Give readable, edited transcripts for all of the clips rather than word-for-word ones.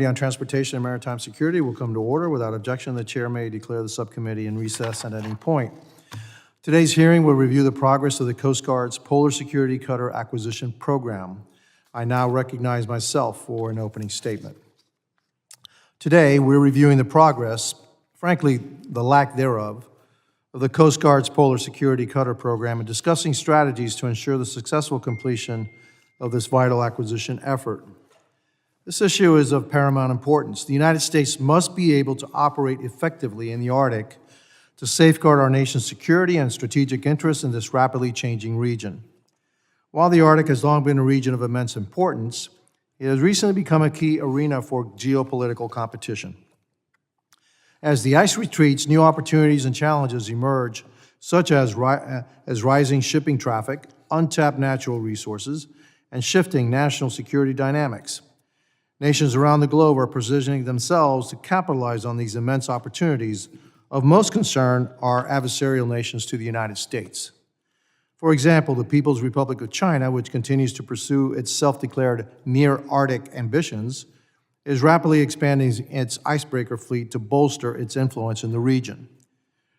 On Transportation and Maritime Security will come to order. Without objection, the chair may declare the subcommittee in recess at any point. Today's hearing will review the progress of the Coast Guard's Polar Security Cutter Acquisition Program. I now recognize myself for an opening statement. Today, we're reviewing the progress, frankly, the lack thereof, of the Coast Guard's Polar Security Cutter Program and discussing strategies to ensure the successful completion of this vital acquisition effort. This issue is of paramount importance. The United States must be able to operate effectively in the Arctic to safeguard our nation's security and strategic interests in this rapidly changing region. While the Arctic has long been a region of immense importance, it has recently become a key arena for geopolitical competition. As the ice retreats, new opportunities and challenges emerge, such as rising shipping traffic, untapped natural resources, and shifting national security dynamics. Nations around the globe are positioning themselves to capitalize on these immense opportunities. Of most concern are adversarial nations to the United States. For example, the People's Republic of China, which continues to pursue its self-declared near-Arctic ambitions, is rapidly expanding its icebreaker fleet to bolster its influence in the region.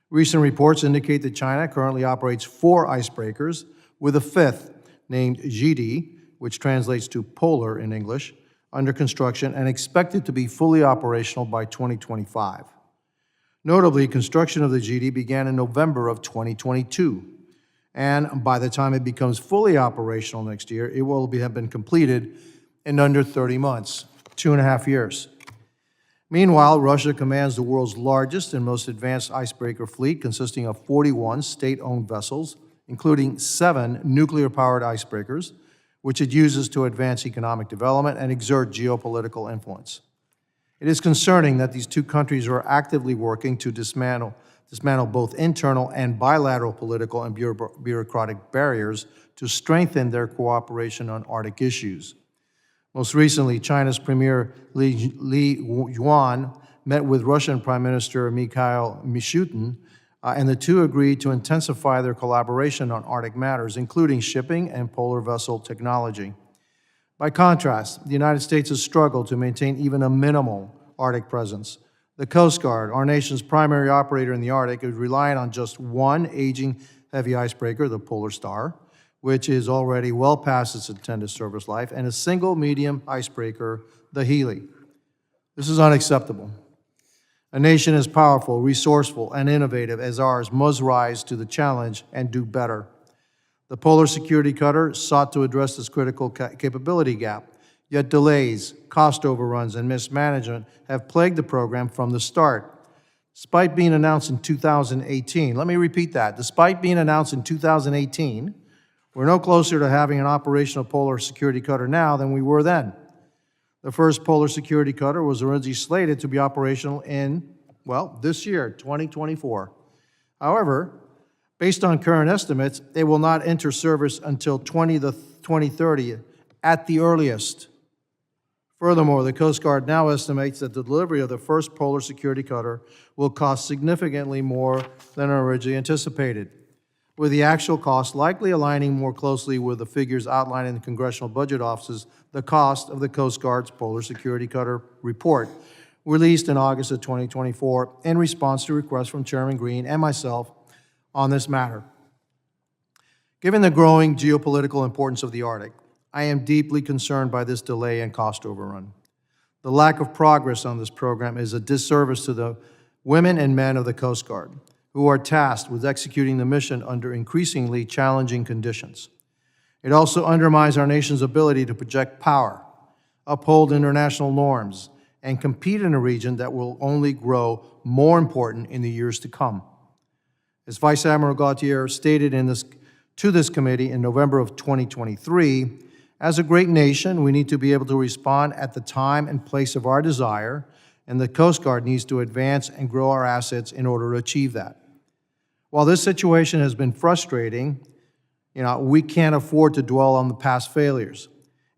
Recent reports indicate that China currently operates 4 icebreakers, with a 5th, named GD, which translates to polar in English, under construction and expected to be fully operational by 2025. Notably, construction of the GD began in November of 2022, and by the time it becomes fully operational next year, it will have been completed in under 30 months, 2.5 years. Meanwhile, Russia commands the world's largest and most advanced icebreaker fleet, consisting of 41 state-owned vessels, including 7 nuclear-powered icebreakers, which it uses to advance economic development and exert geopolitical influence. It is concerning that these two countries are actively working to dismantle both internal and bilateral political and bureaucratic barriers to strengthen their cooperation on Arctic issues. Most recently, China's Premier Li Yuan met with Russian Prime Minister Mikhail Mishustin, and the two agreed to intensify their collaboration on Arctic matters, including shipping and polar vessel technology. By contrast, the United States has struggled to maintain even a minimal Arctic presence. The Coast Guard, our nation's primary operator in the Arctic, is reliant on just one aging heavy icebreaker, the Polar Star, which is already well past its intended service life, and a single medium icebreaker, the Healy. This is unacceptable. A nation as powerful, resourceful, and innovative as ours must rise to the challenge and do better. The Polar Security Cutter sought to address this critical capability gap, yet delays, cost overruns, and mismanagement have plagued the program from the start. Despite being announced in 2018, let me repeat that, despite being announced in 2018, we're no closer to having an operational Polar Security Cutter now than we were then. The first Polar Security Cutter was originally slated to be operational in, this year, 2024. However, based on current estimates, it will not enter service until 2030 at the earliest. Furthermore, the Coast Guard now estimates that the delivery of the first Polar Security Cutter will cost significantly more than originally anticipated, with the actual cost likely aligning more closely with the figures outlined in the Congressional Budget Office's The Cost of the Coast Guard's Polar Security Cutter report, released in August of 2024 in response to requests from Chairman Green and myself on this matter. Given the growing geopolitical importance of the Arctic, I am deeply concerned by this delay and cost overrun. The lack of progress on this program is a disservice to the women and men of the Coast Guard, who are tasked with executing the mission under increasingly challenging conditions. It also undermines our nation's ability to project power, uphold international norms, and compete in a region that will only grow more important in the years to come. As Vice Admiral Gautier stated to this committee in November of 2023, as a great nation, we need to be able to respond at the time and place of our desire, and the Coast Guard needs to advance and grow our assets in order to achieve that. While this situation has been frustrating, we can't afford to dwell on the past failures.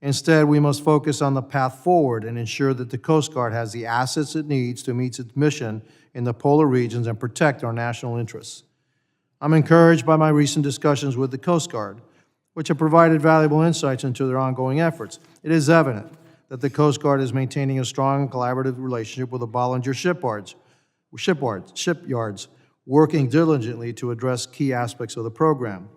Instead, we must focus on the path forward and ensure that the Coast Guard has the assets it needs to meet its mission in the polar regions and protect our national interests. I'm encouraged by my recent discussions with the Coast Guard, which have provided valuable insights into their ongoing efforts. It is evident that the Coast Guard is maintaining a strong collaborative relationship with the Bollinger shipyards, working diligently to address key aspects of the program.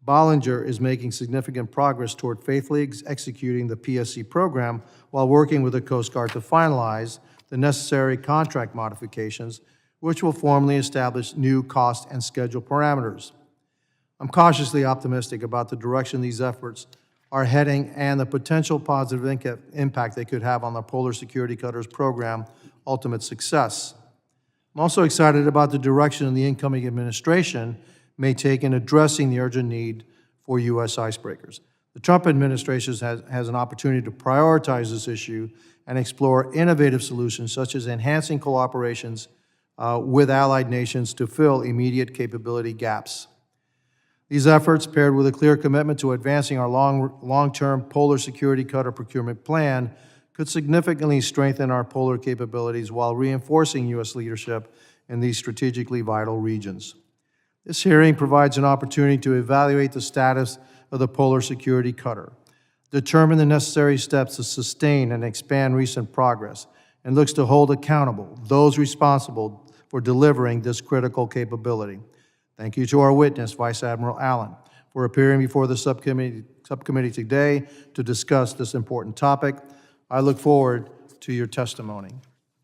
Bollinger is making significant progress toward faithfully executing the PSC program while working with the Coast Guard to finalize the necessary contract modifications, which will formally establish new cost and schedule parameters. I'm cautiously optimistic about the direction these efforts are heading and the potential positive impact they could have on the Polar Security Cutters program ultimate success. I'm also excited about the direction the incoming administration may take in addressing the urgent need for U.S. icebreakers. The Trump administration has an opportunity to prioritize this issue and explore innovative solutions such as enhancing cooperations with allied nations to fill immediate capability gaps. These efforts, paired with a clear commitment to advancing our long-term Polar Security Cutter procurement plan, could significantly strengthen our polar capabilities while reinforcing U.S. leadership in these strategically vital regions. This hearing provides an opportunity to evaluate the status of the Polar Security Cutter, determine the necessary steps to sustain and expand recent progress, and looks to hold accountable those responsible for delivering this critical capability. Thank you to our witness, Vice Admiral Allen, for appearing before the subcommittee today to discuss this important topic. I look forward to your testimony.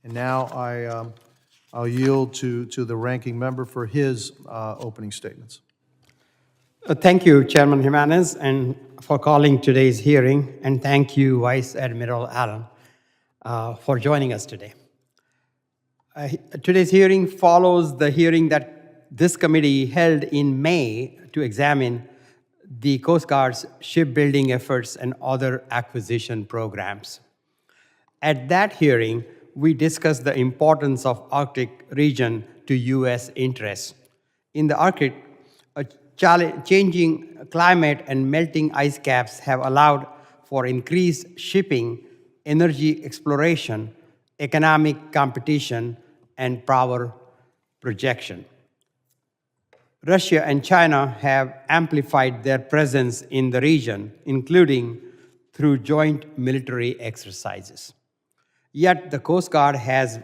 And now I'll yield to the ranking member for his opening statements. Thank you, Chairman Jimenez, and for calling today's hearing, and thank you, Vice Admiral Allen, for joining us today. Today's hearing follows the hearing that this committee held in May to examine the Coast Guard's shipbuilding efforts and other acquisition programs. At that hearing, we discussed the importance of Arctic region to U.S. interests. In the Arctic, a changing climate and melting ice caps have allowed for increased shipping, energy exploration, economic competition, and power projection. Russia and China have amplified their presence in the region, including through joint military exercises. Yet the Coast Guard has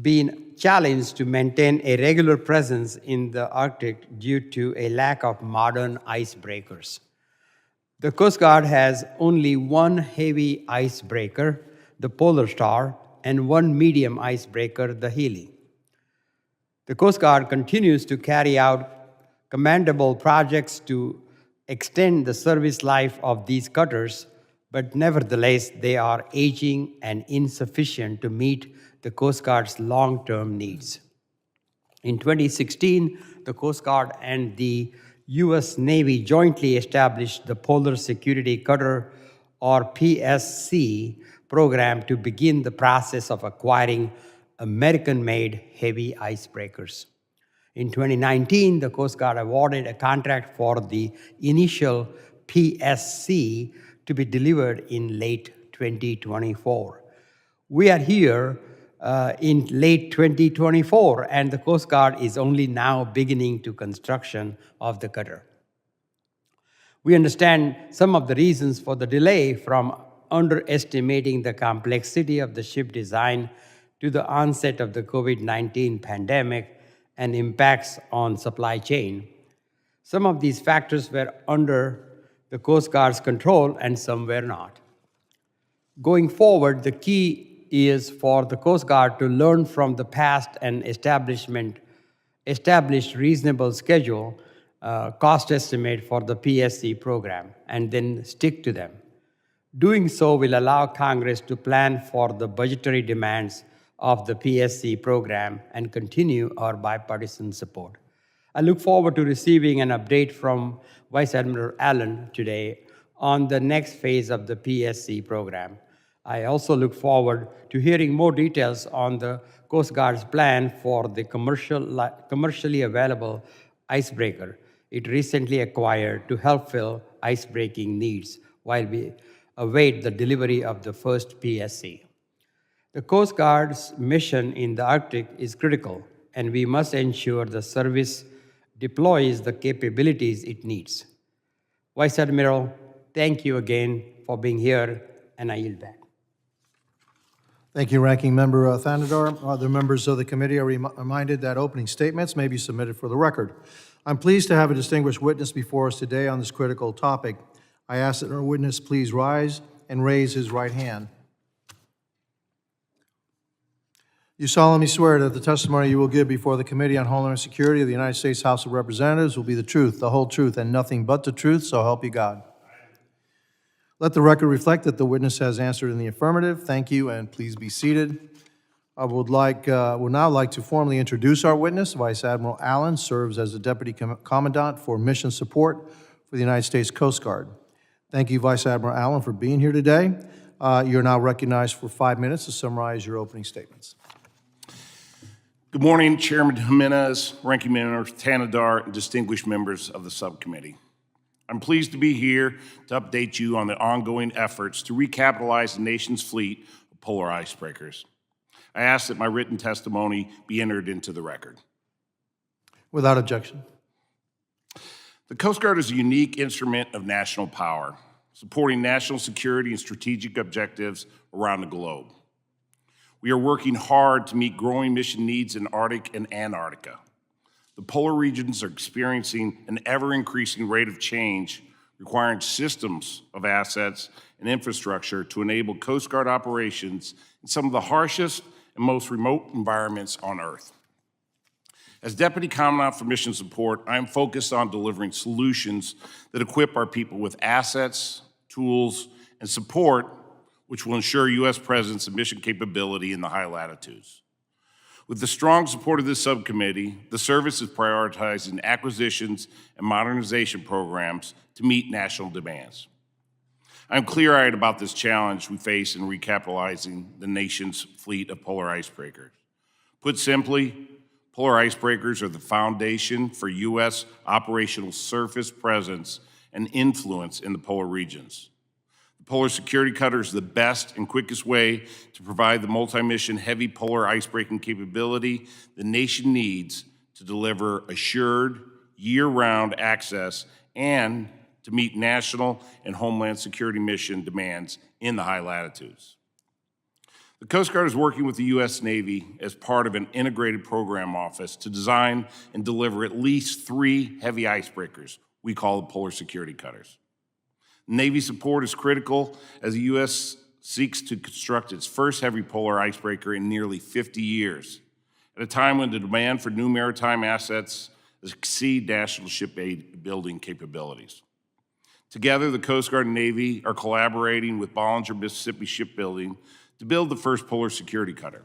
been challenged to maintain a regular presence in the Arctic due to a lack of modern icebreakers. The Coast Guard has only one heavy icebreaker, the Polar Star, and one medium icebreaker, the Healy. The Coast Guard continues to carry out commendable projects to extend the service life of these cutters, but nevertheless, they are aging and insufficient to meet the Coast Guard's long-term needs. In 2016, the Coast Guard and the U.S. Navy jointly established the Polar Security Cutter, or PSC, program to begin the process of acquiring American-made heavy icebreakers. In 2019, the Coast Guard awarded a contract for the initial PSC to be delivered in late 2024. We are here in late 2024, and the Coast Guard is only now beginning to construction of the cutter. We understand some of the reasons for the delay, from underestimating the complexity of the ship design to the onset of the COVID-19 pandemic and impacts on supply chain. Some of these factors were under the Coast Guard's control and some were not. Going forward, the key is for the Coast Guard to learn from the past and establish reasonable schedule, cost estimate for the PSC program, and then stick to them. Doing so will allow Congress to plan for the budgetary demands of the PSC program and continue our bipartisan support. I look forward to receiving an update from Vice Admiral Allen today on the next phase of the PSC program. I also look forward to hearing more details on the Coast Guard's plan for the commercially available icebreaker it recently acquired to help fill icebreaking needs while we await the delivery of the first PSC. The Coast Guard's mission in the Arctic is critical, and we must ensure the service deploys the capabilities it needs. Vice Admiral, thank you again for being here, and I yield back. Thank you, Ranking Member Thanadar. Other members of the committee are reminded that opening statements may be submitted for the record. I'm pleased to have a distinguished witness before us today on this critical topic. I ask that our witness please rise and raise his right hand. You solemnly swear that the testimony you will give before the Committee on Homeland Security of the United States House of Representatives will be the truth, the whole truth, and nothing but the truth, so help you God. Let the record reflect that the witness has answered in the affirmative. Thank you, and please be seated. I would now like to formally introduce our witness. Vice Admiral Allen serves as the Deputy Commandant for Mission Support for the United States Coast Guard. Thank you, Vice Admiral Allen, for being here today. You're now recognized for 5 minutes to summarize your opening statements. Good morning, Chairman Jimenez, Ranking Member Thanadar, and distinguished members of the subcommittee. I'm pleased to be here to update you on the ongoing efforts to recapitalize the nation's fleet of polar icebreakers. I ask that my written testimony be entered into the record. Without objection. The Coast Guard is a unique instrument of national power, supporting national security and strategic objectives around the globe. We are working hard to meet growing mission needs in Arctic and Antarctica. The polar regions are experiencing an ever-increasing rate of change, requiring systems of assets and infrastructure to enable Coast Guard operations in some of the harshest and most remote environments on Earth. As Deputy Commandant for Mission Support, I am focused on delivering solutions that equip our people with assets, tools, and support which will ensure U.S. presence and mission capability in the high latitudes. With the strong support of this subcommittee, the service is prioritizing acquisitions and modernization programs to meet national demands. I'm clear-eyed about this challenge we face in recapitalizing the nation's fleet of polar icebreakers. Put simply, polar icebreakers are the foundation for U.S. operational surface presence and influence in the polar regions. Polar Security Cutter is the best and quickest way to provide the multi-mission heavy polar icebreaking capability the nation needs to deliver assured, year-round access and to meet national and homeland security mission demands in the high latitudes. The Coast Guard is working with the U.S. Navy as part of an integrated program office to design and deliver at least 3 heavy icebreakers we call the Polar Security Cutters. Navy support is critical as the U.S. seeks to construct its first heavy polar icebreaker in nearly 50 years, at a time when the demand for new maritime assets exceed national shipbuilding capabilities. Together, the Coast Guard and Navy are collaborating with Bollinger Mississippi Shipbuilding to build the first Polar Security Cutter.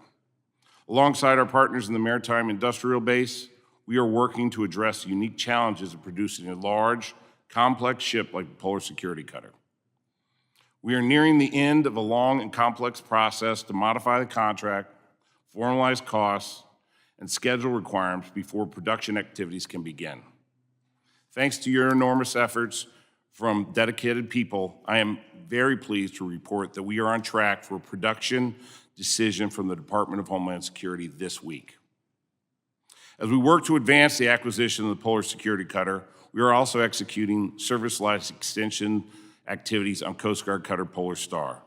Alongside our partners in the Maritime Industrial Base, we are working to address the unique challenges of producing a large, complex ship like the Polar Security Cutter. We are nearing the end of a long and complex process to modify the contract, formalize costs, and schedule requirements before production activities can begin. Thanks to your enormous efforts from dedicated people, I am very pleased to report that we are on track for a production decision from the Department of Homeland Security this week. As we work to advance the acquisition of the Polar Security Cutter, we are also executing service life extension activities on Coast Guard Cutter Polar Star,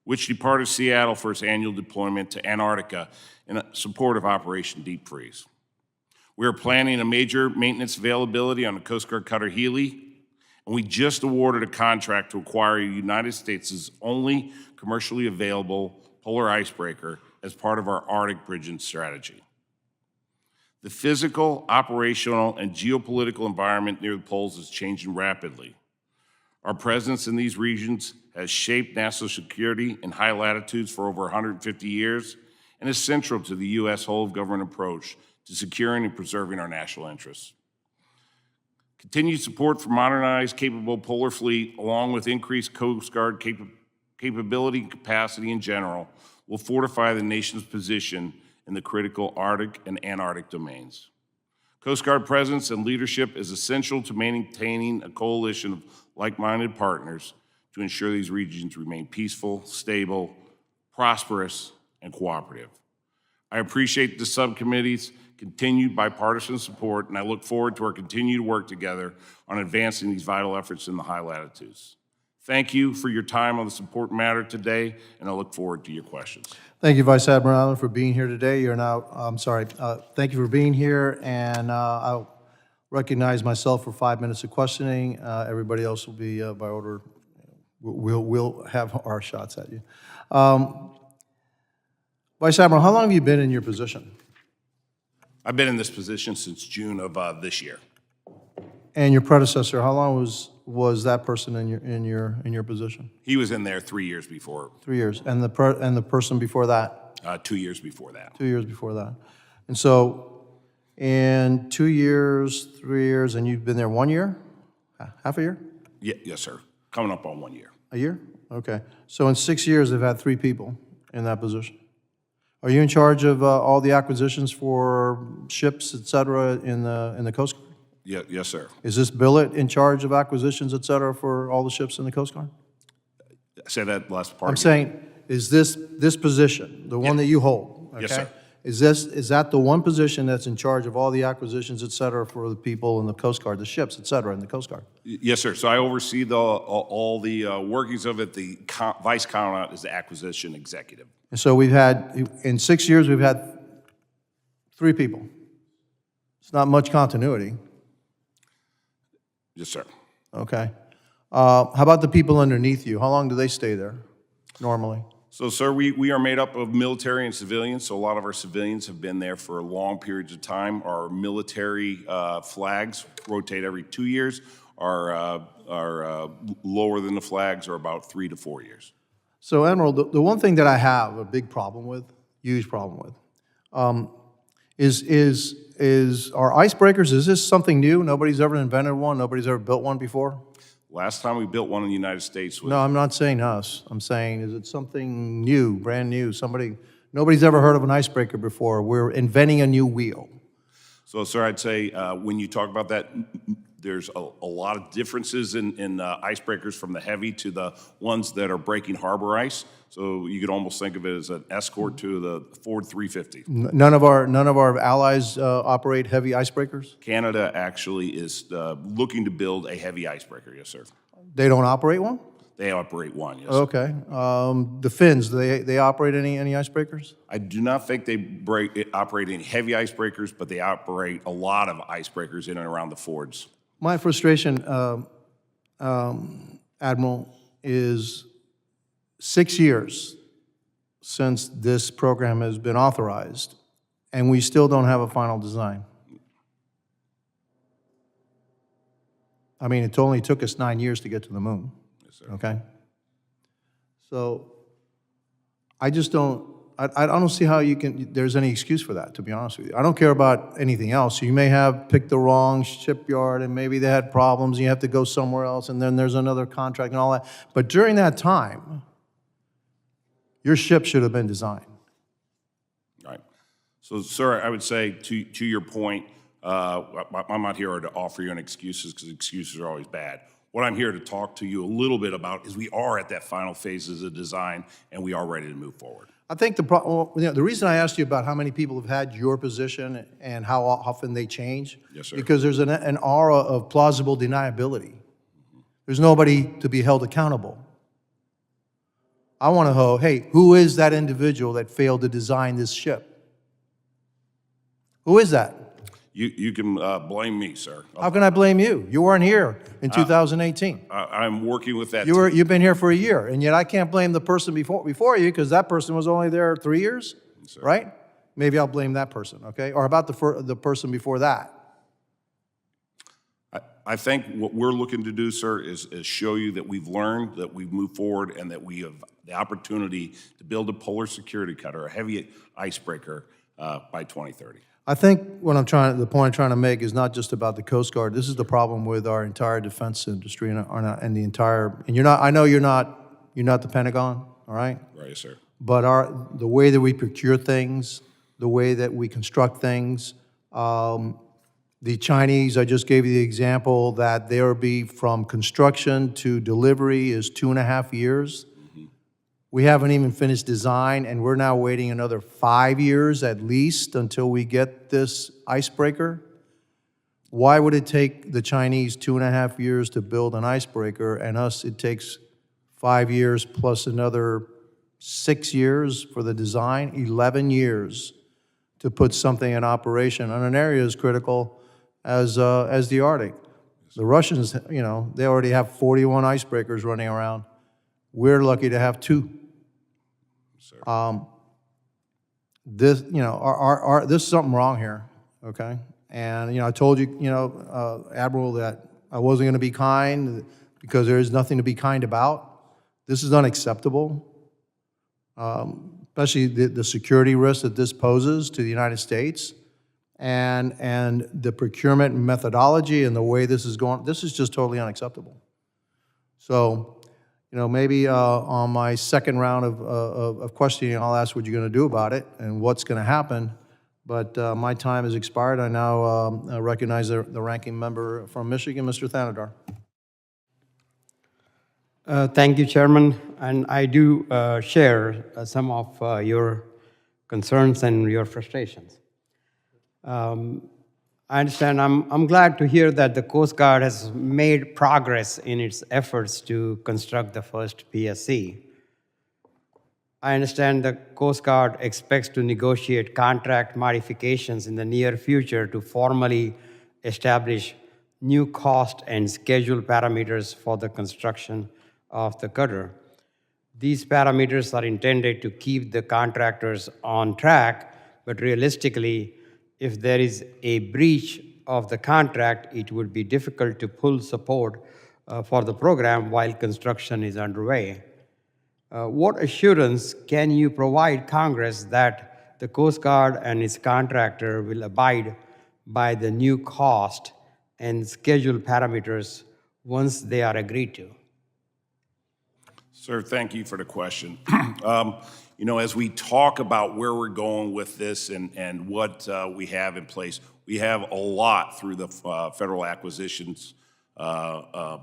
which departed Seattle for its annual deployment to Antarctica in support of Operation Deep Freeze. We are planning a major maintenance availability on the Coast Guard Cutter Healy, and we just awarded a contract to acquire the United States' only commercially available polar icebreaker as part of our Arctic bridging strategy. The physical, operational, and geopolitical environment near the poles is changing rapidly. Our presence in these regions has shaped national security in high latitudes for over 150 years and is central to the U.S. whole-of-government approach to securing and preserving our national interests. Continued support for modernized, capable polar fleet, along with increased Coast Guard capability and capacity in general, will fortify the nation's position in the critical Arctic and Antarctic domains. Coast Guard presence and leadership is essential to maintaining a coalition of like-minded partners to ensure these regions remain peaceful, stable, prosperous, and cooperative. I appreciate the subcommittee's continued bipartisan support, and I look forward to our continued work together on advancing these vital efforts in the high latitudes. Thank you for your time on this important matter today, and I look forward to your questions. Thank you, Vice Admiral Allen, for being here today. Thank you for being here, and I'll recognize myself for 5 minutes of questioning. Everybody else will be by order. We'll have our shots at you. Vice Admiral, how long have you been in your position? I've been in this position since June of this year. And your predecessor, how long was that person in your position? He was in there 3 years before, 3 years. And the person before that? 2 years before that. 2 years before that. And so, in 2 years, 3 years, and you've been there 1 year? Half a year? Yes, sir. Coming up on 1 year. A year? Okay. So in 6 years, they've had 3 people in that position. Are you in charge of all the acquisitions for ships, et cetera, in the Coast Guard? Yes, sir. Is this billet in charge of acquisitions, et cetera, for all the ships in the Coast Guard? Say that last part I'm again. saying, is this position, the one that you hold, okay? Yes, sir. Is that the one position that's in charge of all the acquisitions, et cetera, for the people in the Coast Guard, the ships, et cetera, in the Coast Guard? Yes, sir. So I oversee all the workings of it. The vice commandant is the acquisition executive. And so in 6 years, we've had 3 people. It's not much continuity, Yes, sir. okay? How about the people underneath you? How long do they stay there, normally? So, sir, we are made up of military and civilians, so a lot of our civilians have been there for long periods of time. Our military flags rotate every 2 years. Our lower than the flags are about 3 to 4 years. So, Admiral, the one thing that I have a big problem with, huge problem with, is our icebreakers, is this something new? Nobody's ever invented one? Nobody's ever built one before? Last time we built one in the United States was... No, I'm not saying us. I'm saying, is it something new, brand new? Nobody's ever heard of an icebreaker before. We're inventing a new wheel. So, sir, I'd say when you talk about that, there's a lot of differences in icebreakers from the heavy to the ones that are breaking harbor ice. So you could almost think of it as an escort to the Ford 350. None of our allies operate heavy icebreakers? Canada actually is looking to build a heavy icebreaker, yes, sir. They don't operate one? They operate one, yes. Okay. The Finns, do they operate any icebreakers? I do not think they operate any heavy icebreakers, but they operate a lot of icebreakers in and around the Fords. My frustration, Admiral, is 6 years since this program has been authorized, and we still don't have a final design. I mean, it only took us 9 years to get to the moon. Yes, sir. Okay? So I just don't, I don't see how there's any excuse for that, to be honest with you. I don't care about anything else. You may have picked the wrong shipyard and maybe they had problems and you have to go somewhere else and then there's another contract and all that. But during that time, your ship should have been designed. Right. So, sir, I would say to your point, I'm not here to offer you an excuses because excuses are always bad. What I'm here to talk to you a little bit about is we are at that final phases of design and we are ready to move forward. I think the reason I asked you about how many people have had your position and how often they change, Yes, sir. because there's an aura of plausible deniability. There's nobody to be held accountable. I want to know, hey, who is that individual that failed to design this ship? Who is that? You can blame me, sir. How can I blame you? You weren't here in 2018. I'm working with that. You've been here for a year, and yet I can't blame the person before you because that person was only there 3 years, right? Maybe I'll blame that person, okay? Or about the person before that. I think what we're looking to do, sir, is show you that we've learned, that we've moved forward, and that we have the opportunity to build a polar security cutter, a heavy icebreaker, by 2030. I think the point I'm trying to make is not just about the Coast Guard. This is the problem with our entire defense industry and the entire. And I know you're not the Pentagon, all right? Right, sir. But the way that we procure things, the way that we construct things, the Chinese, I just gave you the example that there will be from construction to delivery is 2.5 years. We haven't even finished design, and we're now waiting another 5 years at least until we get this icebreaker. Why would it take the Chinese 2.5 years to build an icebreaker, and us it takes 5 years plus another 6 years for the design, 11 years to put something in operation on an area as critical as the Arctic. The Russians, you know, they already have 41 icebreakers running around. We're lucky to have 2. This, you know, this is something wrong here, okay? And, you know, I told you, you know, Admiral, that I wasn't gonna be kind because there is nothing to be kind about. This is unacceptable, especially the security risk that this poses to the United States and the procurement methodology and the way this is going. This is just totally unacceptable. So, you know, maybe on my second round of questioning, I'll ask what you're going to do about it and what's going to happen. But my time has expired. I now recognize the ranking member from Michigan, Mr. Thanadar. Thank you, Chairman. And I do share some of your concerns and your frustrations. I understand. I'm glad to hear that the Coast Guard has made progress in its efforts to construct the first PSC. I understand the Coast Guard expects to negotiate contract modifications in the near future to formally establish new cost and schedule parameters for the construction of the cutter. These parameters are intended to keep the contractors on track, but realistically, if there is a breach of the contract, it would be difficult to pull support for the program while construction is underway. What assurance can you provide Congress that the Coast Guard and its contractor will abide by the new cost and schedule parameters once they are agreed to? Sir, thank you for the question. You know, as we talk about where we're going with this and what we have in place, we have a lot through the federal acquisitions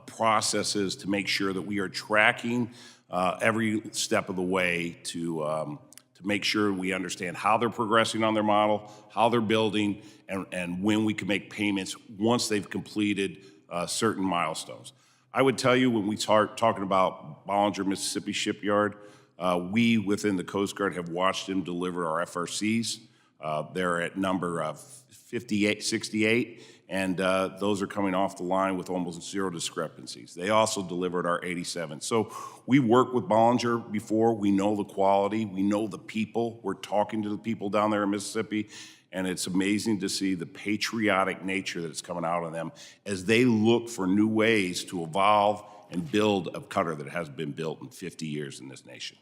processes to make sure that we are tracking every step of the way to make sure we understand how they're progressing on their model, how they're building, and when we can make payments once they've completed certain milestones. I would tell you, when we start talking about Bollinger, Mississippi Shipyard, we within the Coast Guard have watched them deliver our FRCs. They're at number 68, and those are coming off the line with almost 0 discrepancies. They also delivered our 87. So we worked with Bollinger before. We know the quality. We know the people. We're talking to the people down there in Mississippi, and it's amazing to see the patriotic nature that's coming out of them as they look for new ways to evolve and build a cutter that hasn't been built in 50 years in this nation.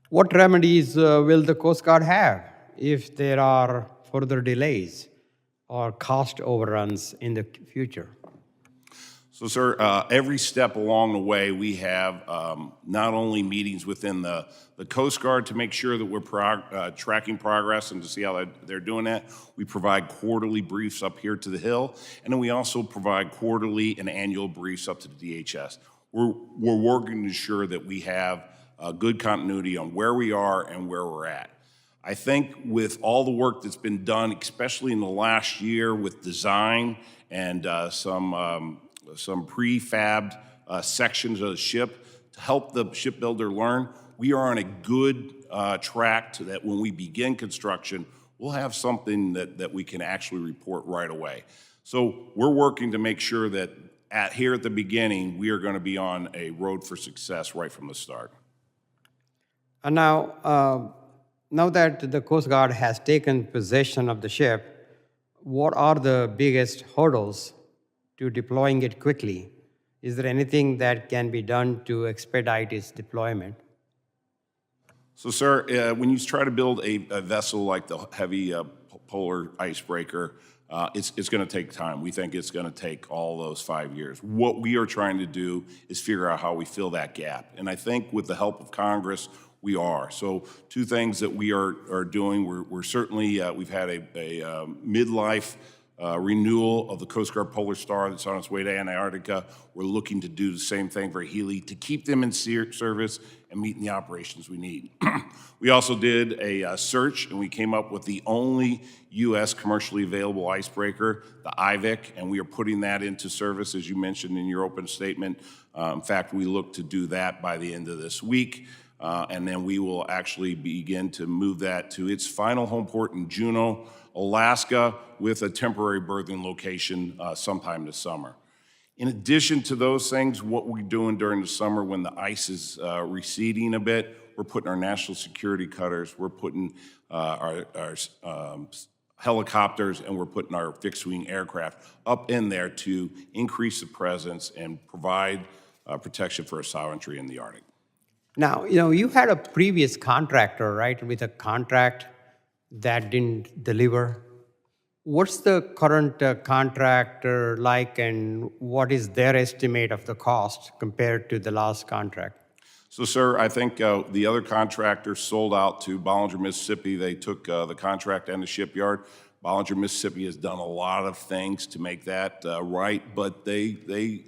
What remedies will the Coast Guard have if there are further delays or cost overruns in the future? So, sir, every step along the way, we have not only meetings within the Coast Guard to make sure that we're tracking progress and to see how they're doing that. We provide quarterly briefs up here to the Hill, and then we also provide quarterly and annual briefs up to the DHS. We're working to ensure that we have good continuity on where we are and where we're at. I think with all the work that's been done, especially in the last year with design and some prefabbed sections of the ship to help the shipbuilder learn, we are on a good track to that when we begin construction, we'll have something that we can actually report right away. So we're working to make sure that here at the beginning, we are going to be on a road for success right from the start. And now that the Coast Guard has taken possession of the ship, what are the biggest hurdles to deploying it quickly? Is there anything that can be done to expedite its deployment? So, sir, when you try to build a vessel like the heavy polar icebreaker, it's going to take time. We think it's going to take all those 5 years. What we are trying to do is figure out how we fill that gap. And I think with the help of Congress, we are. So 2 things that we are doing, we're certainly, we've had a midlife renewal of the Coast Guard Polar Star that's on its way to Antarctica. We're looking to do the same thing for Healy to keep them in service and meeting the operations we need. We also did a search, and we came up with the only U.S. commercially available icebreaker, the IVIC, and we are putting that into service, as you mentioned in your open statement. In fact, we look to do that by the end of this week, and then we will actually begin to move that to its final home port in Juneau, Alaska, with a temporary berthing location sometime this summer. In addition to those things, what we're doing during the summer when the ice is receding a bit, we're putting our national security cutters, we're putting our helicopters, and we're putting our fixed-wing aircraft up in there to increase the presence and provide protection for our sovereignty in the Arctic. Now, you had a previous contractor, right, with a contract that didn't deliver. What's the current contractor like, and what is their estimate of the cost compared to the last contract? So, sir, I think the other contractor sold out to Bollinger, Mississippi. They took the contract and the shipyard. Bollinger, Mississippi has done a lot of things to make that right, but they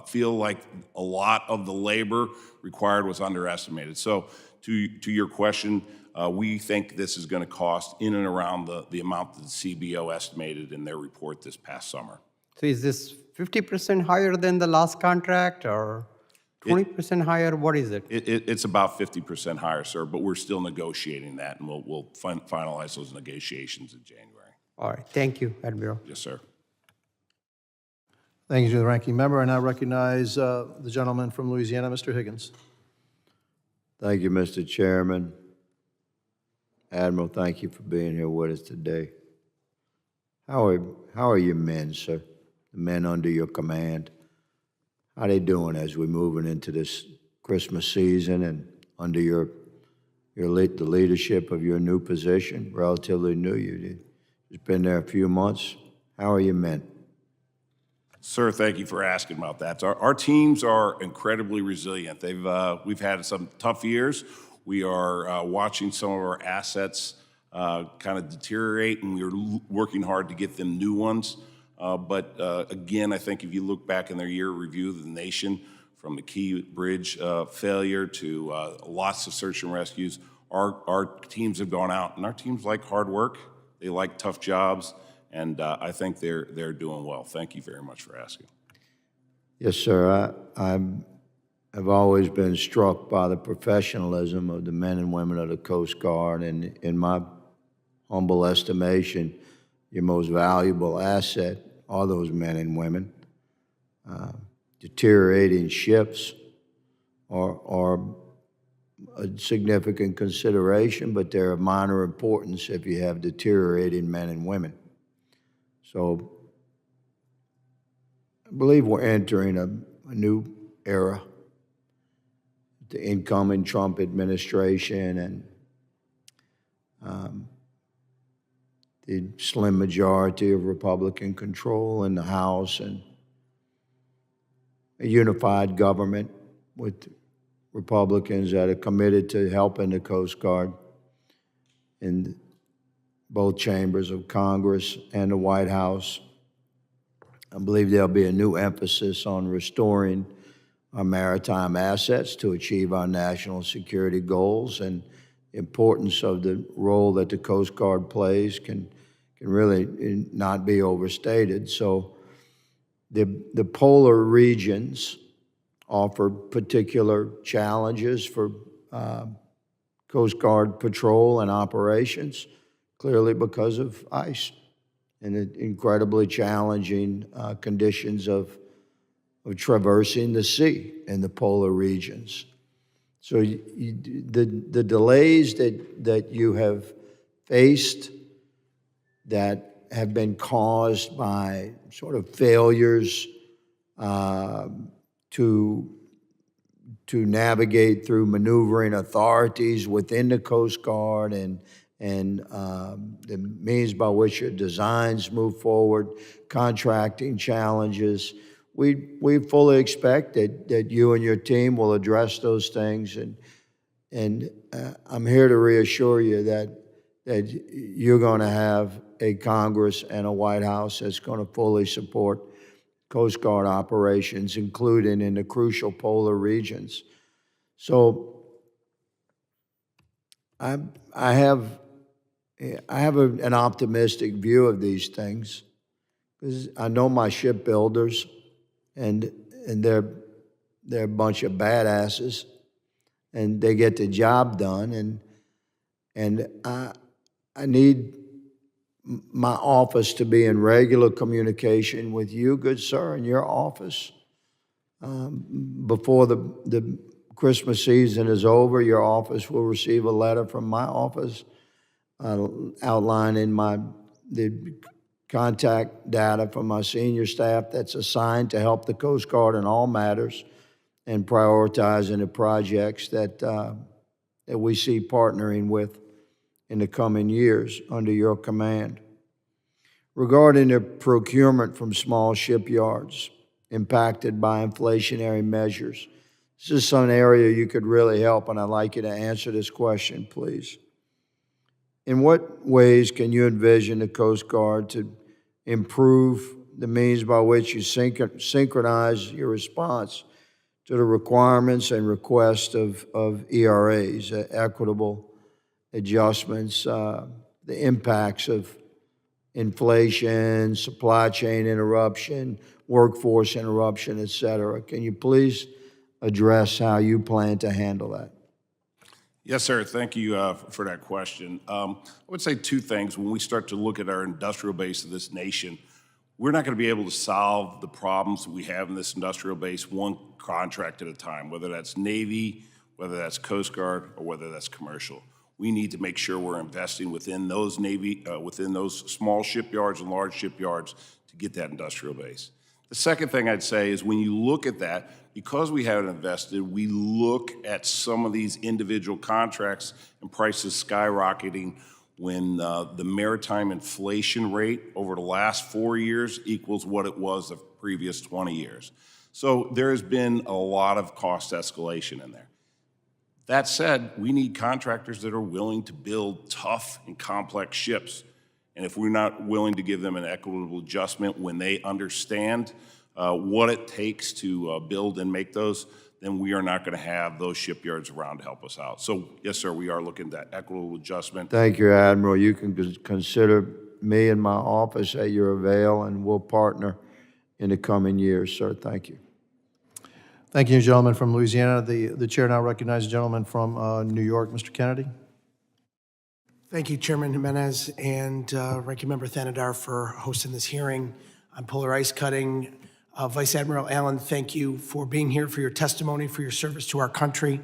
feel like a lot of the labor required was underestimated. So, to your question, we think this is going to cost in and around the amount that the CBO estimated in their report this past summer. So is this 50% higher than the last contract, or 20% higher? What is it? It's about 50% higher, sir, but we're still negotiating that, and we'll finalize those negotiations in January. All right. Thank you, Admiral. Yes, sir. Thank you to the ranking member. I now recognize the gentleman from Louisiana, Mr. Higgins. Thank you, Mr. Chairman. Admiral, thank you for being here with us today. How are your men, sir? The men under your command? How are they doing as we're moving into this Christmas season and under the leadership of your new position, relatively new? You've just been there a few months. How are your men? Sir, thank you for asking about that. Our teams are incredibly resilient. We've had some tough years. We are watching some of our assets kind of deteriorate, and we're working hard to get them new ones. But again, I think if you look back in their year review of the nation, from the Key Bridge failure to lots of search and rescues, our teams have gone out, and our teams like hard work. They like tough jobs, and I think they're doing well. Thank you very much for asking. Yes, sir. I've always been struck by the professionalism of the men and women of the Coast Guard, and in my humble estimation, your most valuable asset are those men and women. Deteriorating ships are a significant consideration, but they're of minor importance if you have deteriorating men and women. So I believe we're entering a new era. The incoming Trump administration and the slim majority of Republican control in the House, and a unified government with Republicans that are committed to helping the Coast Guard in both chambers of Congress and the White House. I believe there'll be a new emphasis on restoring our maritime assets to achieve our national security goals, and the importance of the role that the Coast Guard plays can really not be overstated. So the polar regions offer particular challenges for Coast Guard patrol and operations, clearly because of ice and the incredibly challenging conditions of traversing the sea in the polar regions. So the delays that you have faced that have been caused by sort of failures to navigate through maneuvering authorities within the Coast Guard and the means by which your designs move forward, contracting challenges. We fully expect that you and your team will address those things, and I'm here to reassure you that you're going to have a Congress and a White House that's going to fully support Coast Guard operations, including in the crucial polar regions. So I have an optimistic view of these things because I know my shipbuilders, and they're a bunch of badasses, and they get the job done, and I need my office to be in regular communication with you, good sir, and your office. Before the Christmas season is over, your office will receive a letter from my office outlining the contact data from my senior staff that's assigned to help the Coast Guard in all matters and prioritizing the projects that we see partnering with in the coming years under your command. Regarding the procurement from small shipyards impacted by inflationary measures, this is some area you could really help, and I'd like you to answer this question, please. In what ways can you envision the Coast Guard to improve the means by which you synchronize your response to the requirements and requests of ERAs, equitable adjustments, the impacts of inflation, supply chain interruption, workforce interruption, et cetera? Can you please address how you plan to handle that? Yes, sir. Thank you for that question. I would say two things. When we start to look at our industrial base of this nation, we're not going to be able to solve the problems that we have in this industrial base one contract at a time, whether that's Navy, whether that's Coast Guard, or whether that's commercial. We need to make sure we're investing within those within those small shipyards and large shipyards to get that industrial base. The second thing I'd say is when you look at that, because we haven't invested, we look at some of these individual contracts and prices skyrocketing when the maritime inflation rate over the last 4 years equals what it was the previous 20 years. So there has been a lot of cost escalation in there. That said, we need contractors that are willing to build tough and complex ships. And if we're not willing to give them an equitable adjustment when they understand what it takes to build and make those, then we are not going to have those shipyards around to help us out. So, yes, sir, we are looking at that equitable adjustment. Thank you, Admiral. You can consider me and my office at your avail, and we'll partner in the coming years, sir. Thank you. Thank you, gentleman from Louisiana. The chair now recognizes the gentleman from New York, Mr. Kennedy. Thank you, Chairman Jimenez and Ranking Member Thanadar for hosting this hearing on polar ice cutting. Vice Admiral Allen, thank you for being here, for your testimony, for your service to our country.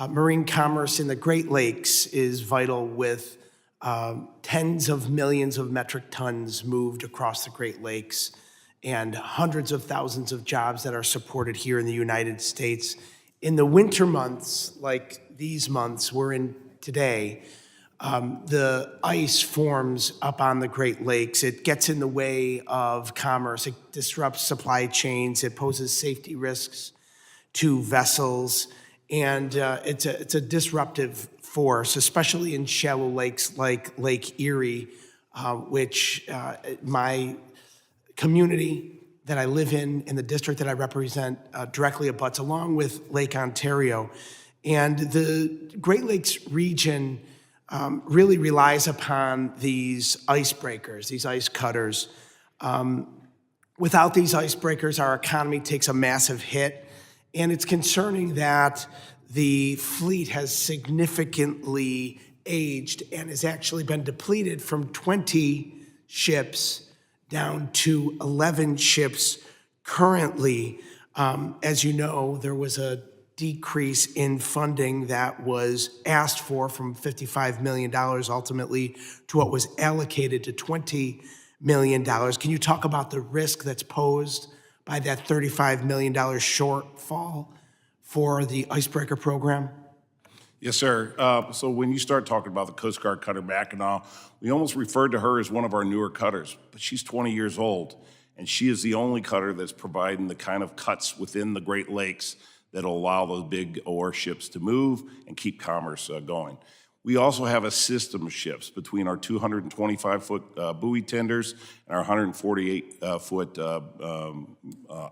Marine commerce in the Great Lakes is vital, with tens of millions of metric tons moved across the Great Lakes and hundreds of thousands of jobs that are supported here in the United States. In the winter months, like these months we're in today, the ice forms up on the Great Lakes. It gets in the way of commerce. It disrupts supply chains. It poses safety risks to vessels. And it's a disruptive force, especially in shallow lakes like Lake Erie, which my community that I live in the district that I represent, directly abuts, along with Lake Ontario. And the Great Lakes region really relies upon these icebreakers, these ice cutters. Without these icebreakers, our economy takes a massive hit, and it's concerning that the fleet has significantly aged and has actually been depleted from 20 ships down to 11 ships currently. As you know, there was a decrease in funding that was asked for from $55 million ultimately to what was allocated to $20 million. Can you talk about the risk that's posed by that $35 million shortfall for the icebreaker program? Yes, sir. So when you start talking about the Coast Guard cutter Mackinac, we almost referred to her as one of our newer cutters, but she's 20 years old, and she is the only cutter that's providing the kind of cuts within the Great Lakes that'll allow those big ore ships to move and keep commerce going. We also have a system of ships between our 225-foot buoy tenders and our 148-foot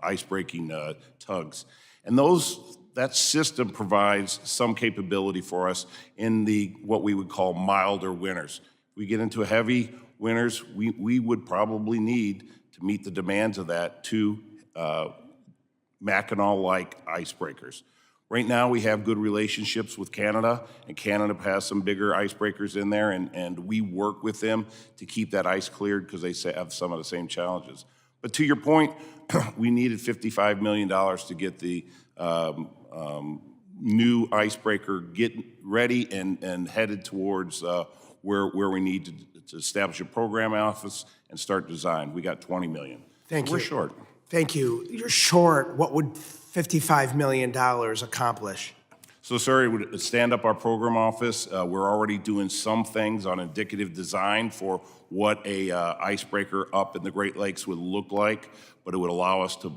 ice-breaking tugs. And those that system provides some capability for us in the what we would call milder winters. If we get into heavy winters, we would probably need to meet the demands of that two Mackinac-like icebreakers. Right now, we have good relationships with Canada, and Canada has some bigger icebreakers in there, and we work with them to keep that ice cleared because they have some of the same challenges. But to your point, we needed $55 million to get the new icebreaker ready and headed towards where we need to establish a program office and start design. We got $20 million. Thank you. We're short. Thank you. You're short. What would $55 million accomplish? So, sir, it would stand up our program office. We're already doing some things on indicative design for what a icebreaker up in the Great Lakes would look like, but it would allow us to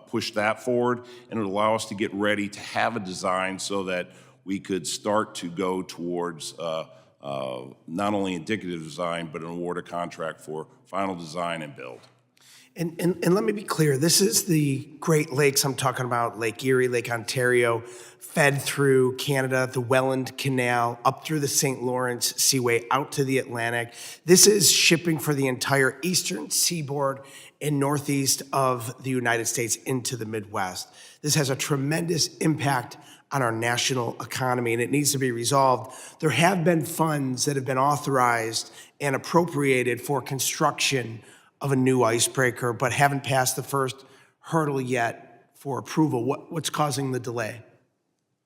push that forward, and it would allow us to get ready to have a design so that we could start to go towards not only indicative design, but an awarded contract for final design and build. And let me be clear, this is the Great Lakes. I'm talking about Lake Erie, Lake Ontario, fed through Canada, the Welland Canal, up through the St. Lawrence Seaway, out to the Atlantic. This is shipping for the entire eastern seaboard and northeast of the United States into the Midwest. This has a tremendous impact on our national economy, and it needs to be resolved. There have been funds that have been authorized and appropriated for construction of a new icebreaker, but haven't passed the first hurdle yet for approval. What's causing the delay?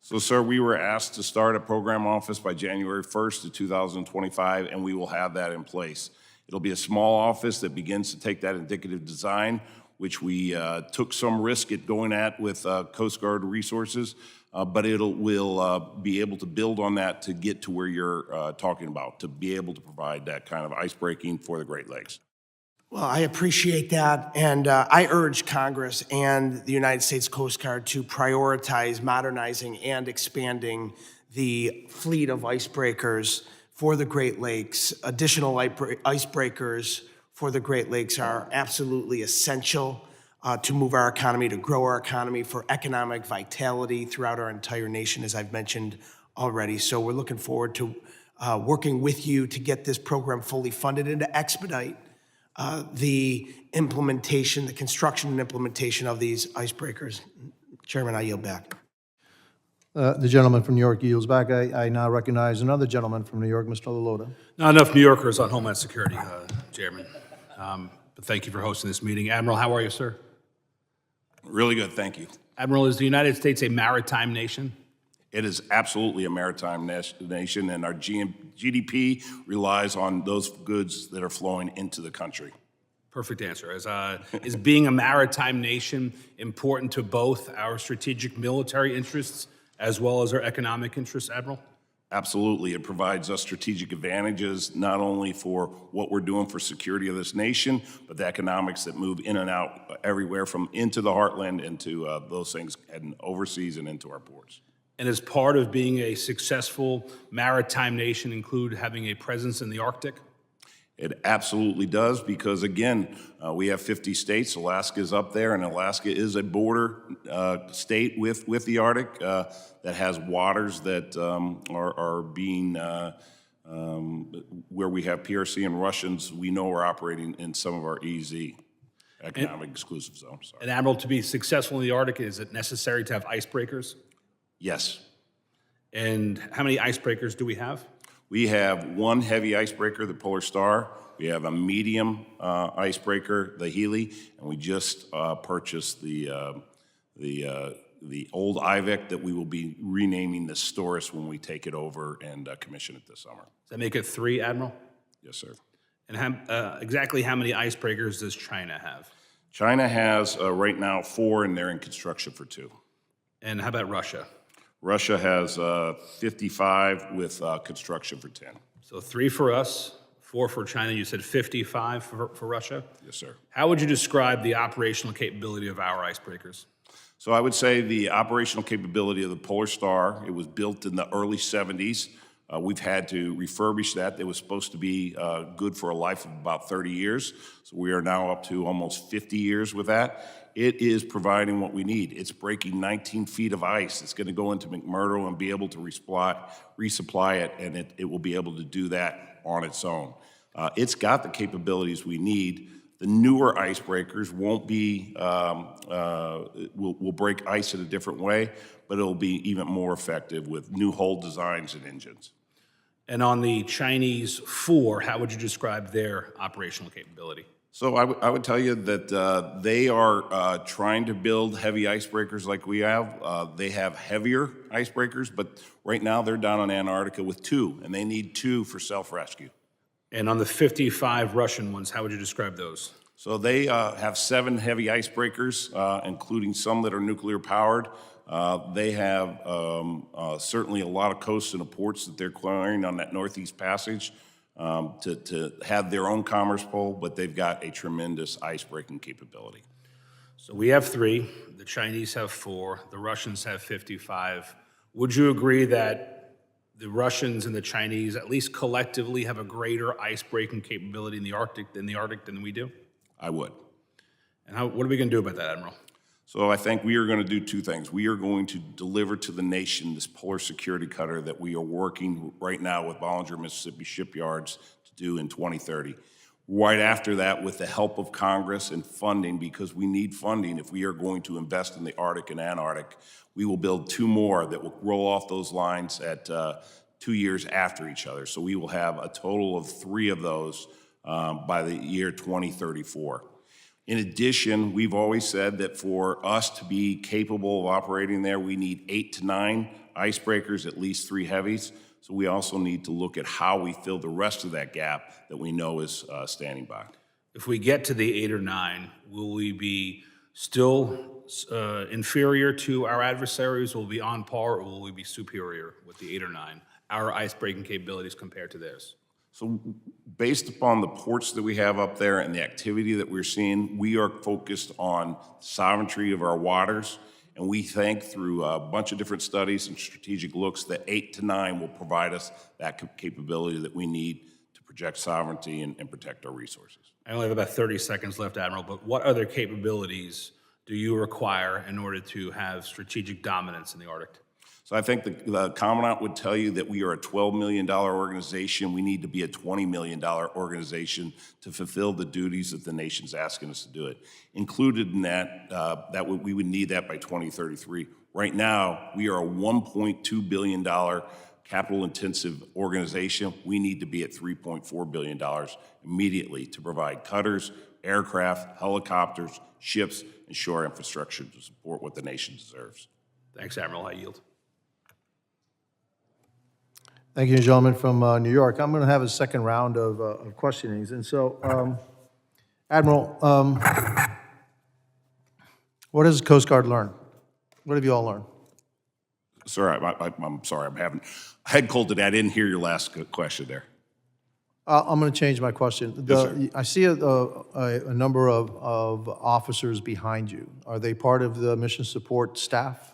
So, sir, we were asked to start a program office by January 1st of 2025, and we will have that in place. It'll be a small office that begins to take that indicative design, which we took some risk at going at with Coast Guard resources, but we'll be able to build on that to get to where you're talking about, to be able to provide that kind of icebreaking for the Great Lakes. Well, I appreciate that, and I urge Congress and the United States Coast Guard to prioritize modernizing and expanding the fleet of icebreakers for the Great Lakes. Additional icebreakers for the Great Lakes are absolutely essential to move our economy, to grow our economy, for economic vitality throughout our entire nation, as I've mentioned already. So we're looking forward to working with you to get this program fully funded and to expedite the implementation, the construction and implementation of these icebreakers. Chairman, I yield back. The gentleman from New York yields back. I now recognize another gentleman from New York, Mr. Laloda. Not enough New Yorkers on Homeland Security, Chairman. But thank you for hosting this meeting. Admiral, how are you, sir? Really good, thank you. Admiral, is the United States a maritime nation? It is absolutely a maritime nation, and our GDP relies on those goods that are flowing into the country. Perfect answer. Is being a maritime nation important to both our strategic military interests as well as our economic interests, Admiral? Absolutely. It provides us strategic advantages, not only for what we're doing for security of this nation, but the economics that move in and out everywhere from into the heartland, into those things heading overseas and into our ports. And as part of being a successful maritime nation include having a presence in the Arctic? It absolutely does, because again, we have 50 states. Alaska is up there, and Alaska is a border state with the Arctic that has waters that are being, where we have PRC and Russians, we know are operating in some of our EZ, economic exclusive zone. Sorry. And Admiral, to be successful in the Arctic, is it necessary to have icebreakers? Yes. And how many icebreakers do we have? We have one heavy icebreaker, the Polar Star. We have a medium icebreaker, the Healy, and we just purchased the old IVEC that we will be renaming the Storis when we take it over and commission it this summer. Does that make it 3, Admiral? Yes, sir. And exactly how many icebreakers does China have? China has right now 4, and they're in construction for 2. And how about Russia? Russia has 55 with construction for 10. So 3 for us, 4 for China. You said 55 for Russia? Yes, sir. How would you describe the operational capability of our icebreakers? So I would say the operational capability of the Polar Star, it was built in the early 70s. We've had to refurbish that. It was supposed to be good for a life of about 30 years. So we are now up to almost 50 years with that. It is providing what we need. It's breaking 19 feet of ice. It's going to go into McMurdo and be able to resupply it, and it will be able to do that on its own. It's got the capabilities we need. The newer icebreakers won't be, will break ice in a different way, but it'll be even more effective with new hull designs and engines. And on the Chinese 4, how would you describe their operational capability? So I would tell you that they are trying to build heavy icebreakers like we have. They have heavier icebreakers, but right now they're down in Antarctica with 2, and they need 2 for self-rescue. And on the 55 Russian ones, how would you describe those? So they have 7 heavy icebreakers, including some that are nuclear powered. They have certainly a lot of coasts and ports that they're clearing on that Northeast Passage to have their own commerce pole, but they've got a tremendous icebreaking capability. So we have 3, the Chinese have 4, the Russians have 55. Would you agree that the Russians and the Chinese, at least collectively, have a greater ice-breaking capability in the Arctic than we do? I would. And what are we going to do about that, Admiral? So I think we are going to do 2 things. We are going to deliver to the nation this polar security cutter that we are working right now with Bollinger, Mississippi shipyards to do in 2030. Right after that, with the help of Congress and funding, because we need funding if we are going to invest in the Arctic and Antarctic, we will build 2 more that will roll off those lines at 2 years after each other. So we will have a total of 3 of those by the year 2034. In addition, we've always said that for us to be capable of operating there, we need 8 to 9 icebreakers, at least 3 heavies. So we also need to look at how we fill the rest of that gap that we know is standing by. If we get to the 8 or 9, will we be still inferior to our adversaries? Will we be on par, or will we be superior with the 8 or 9, our ice-breaking capabilities compared to theirs? So based upon the ports that we have up there and the activity that we're seeing, we are focused on sovereignty of our waters. And we think through a bunch of different studies and strategic looks that 8 to 9 will provide us that capability that we need to project sovereignty and protect our resources. I only have about 30 seconds left, Admiral, but what other capabilities do you require in order to have strategic dominance in the Arctic? So I think the Commandant would tell you that we are a $12 million organization. We need to be a $20 million organization to fulfill the duties that the nation's asking us to do it. Included in that, we would need that by 2033. Right now, we are a $1.2 billion capital-intensive organization. We need to be at $3.4 billion immediately to provide cutters, aircraft, helicopters, ships, and shore infrastructure to support what the nation deserves. Thanks, Admiral. I yield. Thank you, gentlemen from New York. I'm going to have a second round of questionings. And so, Admiral, what has the Coast Guard learned? What have you all learned? Sorry, I'm sorry. I'm having head cold today. I didn't hear your last question there. I'm going to change my question. Yes, sir. I see a number of officers behind you. Are they part of the mission support staff?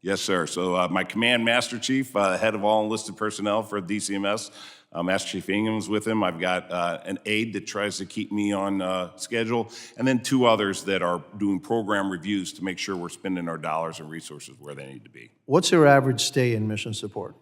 Yes, sir. So my Command Master Chief, head of all enlisted personnel for DCMS, Master Chief Ingham's with him. I've got an aide that tries to keep me on schedule, and then 2 others that are doing program reviews to make sure we're spending our dollars and resources where they need to be. What's your average stay in mission support?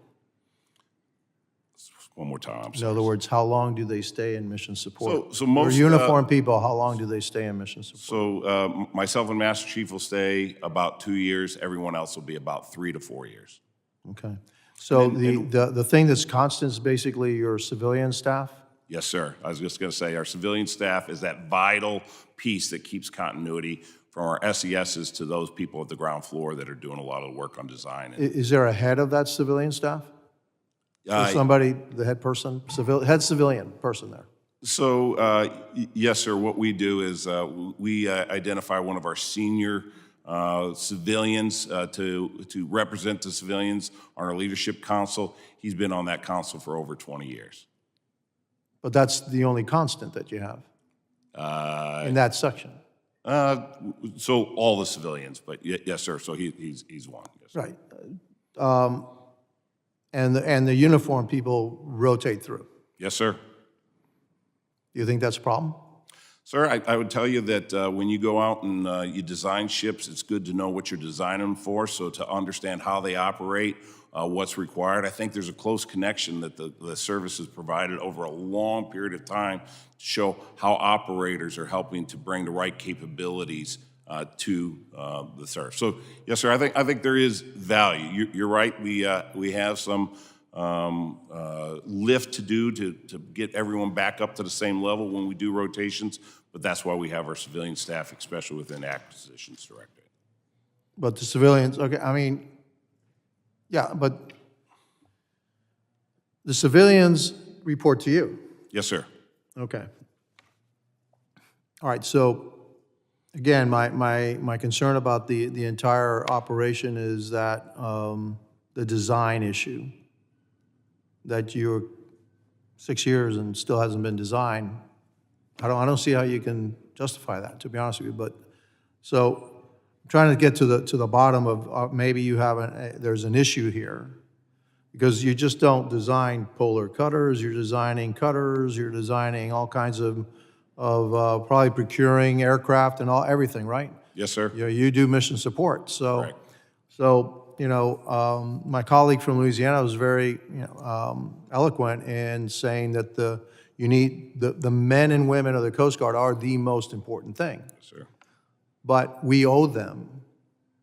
One more time, I'm In sorry. other words, how long do they stay in mission support? So most, For uniformed people, how long do they stay in mission support? So myself and Master Chief will stay about 2 years. Everyone else will be about 3 to 4 years. Okay. So the thing that's constant is basically your civilian staff? Yes, sir. I was just going to say our civilian staff is that vital piece that keeps continuity from our SESs to those people at the ground floor that are doing a lot of the work on design. Is there a head of that civilian staff? Or somebody, the head person, head civilian person there? So, yes, sir. What we do is we identify one of our senior civilians to represent the civilians on our leadership council. He's been on that council for over 20 years. But that's the only constant that you have in that section? So all the civilians, but yes, sir. So he's one. Yes, sir. Right. and the uniform people rotate through. Yes, sir. Do you think that's a problem? Sir, I would tell you that when you go out and you design ships, it's good to know what you're designing them for, so to understand how they operate, what's required. I think there's a close connection that the service has provided over a long period of time to show how operators are helping to bring the right capabilities to the service. So, yes, sir, I think there is value. You're right. We have some lift to do to get everyone back up to the same level when we do rotations, but that's why we have our civilian staff, especially within Acquisitions Directorate. But the civilians, okay, I mean, yeah, but the civilians report to you. Yes, sir. Okay. All right, so again, my concern about the entire operation is that the design issue, that you're 6 years and still hasn't been designed. I don't see how you can justify that, to be honest with you. But so I'm trying to get to the bottom of maybe you have there's an issue here, because you just don't design polar cutters. You're designing cutters. You're designing all kinds of probably procuring aircraft and everything, right? Yes, sir. You do mission support. So Correct. so my colleague from Louisiana was very eloquent in saying that the men and women of the Coast Guard are the most important thing. Yes, sir. But we owe them.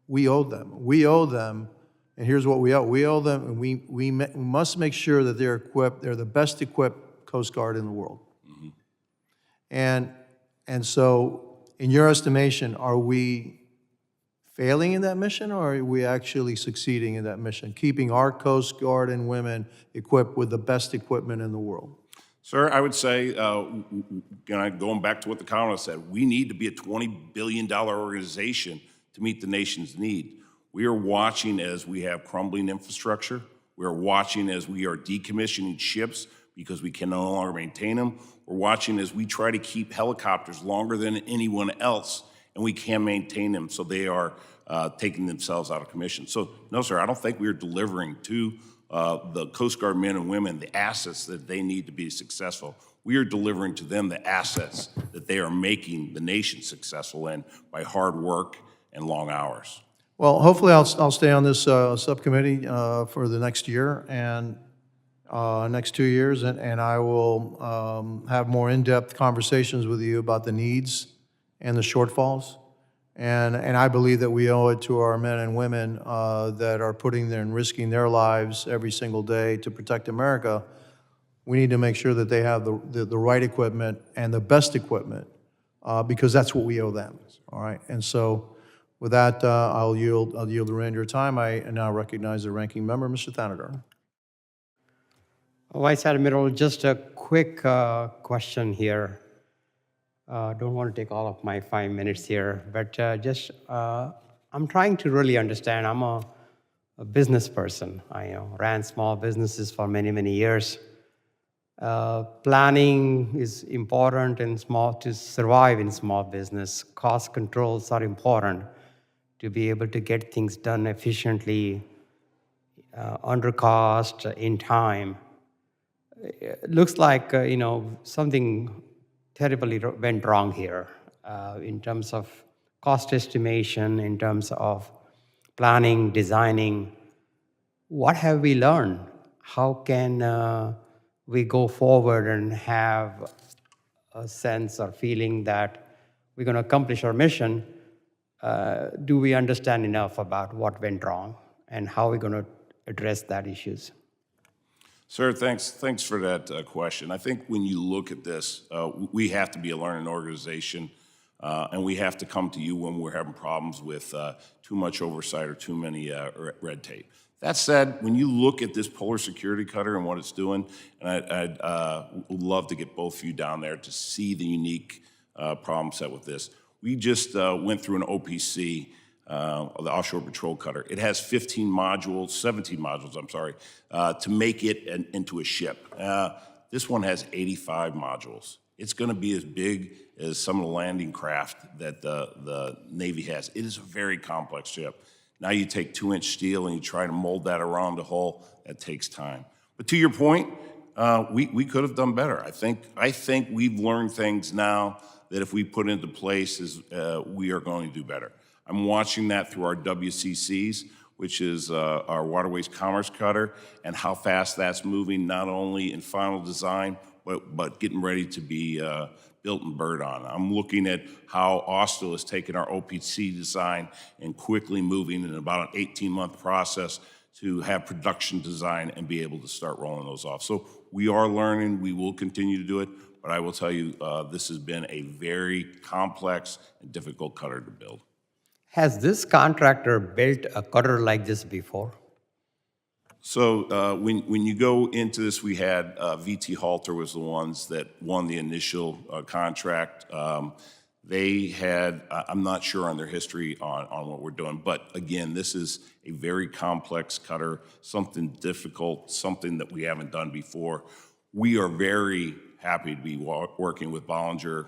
We owe them, and here's what we owe. We owe them, and we must make sure that they're equipped. They're the best equipped Coast Guard in the world. Mm-hmm. And so, in your estimation, are we failing in that mission, or are we actually succeeding in that mission, keeping our Coast Guard and women equipped with the best equipment in the world? Sir, I would say, going back to what the Colonel said, we need to be a $20 billion organization to meet the nation's need. We are watching as we have crumbling infrastructure. We are watching as we are decommissioning ships because we can no longer maintain them. We're watching as we try to keep helicopters longer than anyone else, and we can't maintain them, so they are taking themselves out of commission. So, no, sir, I don't think we are delivering to the Coast Guard men and women the assets that they need to be successful. We are delivering to them the assets that they are making the nation successful in by hard work and long hours. Well, hopefully I'll stay on this subcommittee for the next year and next 2 years, and I will have more in-depth conversations with you about the needs and the shortfalls. And I believe that we owe it to our men and women that are putting there and risking their lives every single day to protect America. We need to make sure that they have the right equipment and the best equipment because that's what we owe them. All right. And so, with that, I'll yield the remainder of time. I now recognize the ranking member, Mr. Thanedar. Vice Admiral, just a quick question here. Don't want to take all of my 5 minutes here, but I'm trying to really understand. I'm a business person. I ran small businesses for many, many years. Planning is important to survive in small business. Cost controls are important to be able to get things done efficiently, under cost, in time. It looks like something terribly went wrong here in terms of cost estimation, in terms of planning, designing. What have we learned? How can we go forward and have a sense or feeling that we're going to accomplish our mission? Do we understand enough about what went wrong and how we're going to address that issues? Sir, thanks for that question. I think when you look at this, we have to be a learning organization, and we have to come to you when we're having problems with too much oversight or too many red tape. That said, when you look at this polar security cutter and what it's doing, and I'd love to get both of you down there to see the unique problem set with this. We just went through an OPC, the Offshore Patrol Cutter. It has 17 modules, I'm sorry, to make it into a ship. This one has 85 modules. It's going to be as big as some of the landing craft that the Navy has. It is a very complex ship. Now you take 2-inch steel and you try to mold that around a hole, that takes time. But to your point, we could have done better. I think we've learned things now that if we put into place, we are going to do better. I'm watching that through our WCCs, which is our Waterways Commerce Cutter, and how fast that's moving, not only in final design, but getting ready to be built and bird on. I'm looking at how Austal has taken our OPC design and quickly moving in about an 18-month process to have production design and be able to start rolling those off. So we are learning, we will continue to do it, but I will tell you, this has been a very complex and difficult cutter to build. Has this contractor built a cutter like this before? So when you go into this, we had VT Halter was the ones that won the initial contract. They had, I'm not sure on their history on what we're doing, but again, this is a very complex cutter, something difficult, something that we haven't done before. We are very happy to be working with Bollinger,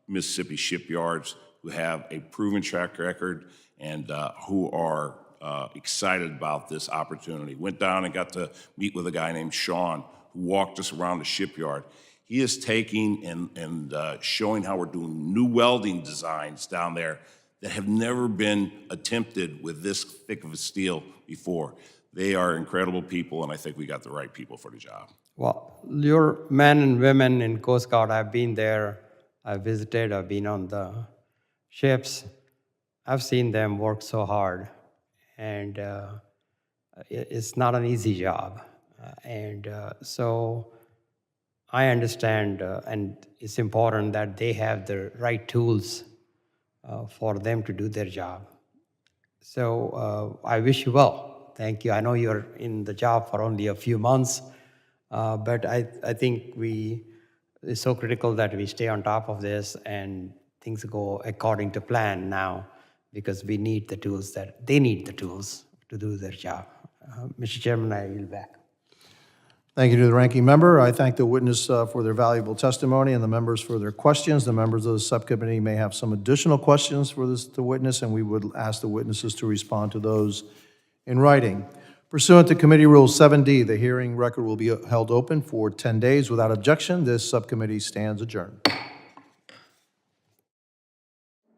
Mississippi shipyards, who have a proven track record and who are excited about this opportunity. Went down and got to meet with a guy named Sean, who walked us around the shipyard. He is taking and showing how we're doing new welding designs down there that have never been attempted with this thick of a steel before. They are incredible people, and I think we got the right people for the job. Well, your men and women in Coast Guard, I've been there, I've visited, I've been on the ships. I've seen them work so hard, and it's not an easy job. So I understand, and it's important that they have the right tools for them to do their job. So I wish you well. Thank you. I know you're in the job for only a few months, but I think it's so critical that we stay on top of this and things go according to plan now, because we need the tools they need the tools to do their job. Mr. Chairman, I yield back. Thank you to the ranking member. I thank the witness for their valuable testimony and the members for their questions. The members of the subcommittee may have some additional questions for the witness, and we would ask the witnesses to respond to those in writing. Pursuant to Committee Rule 7D, the hearing record will be held open for 10 days without objection. This subcommittee stands adjourned.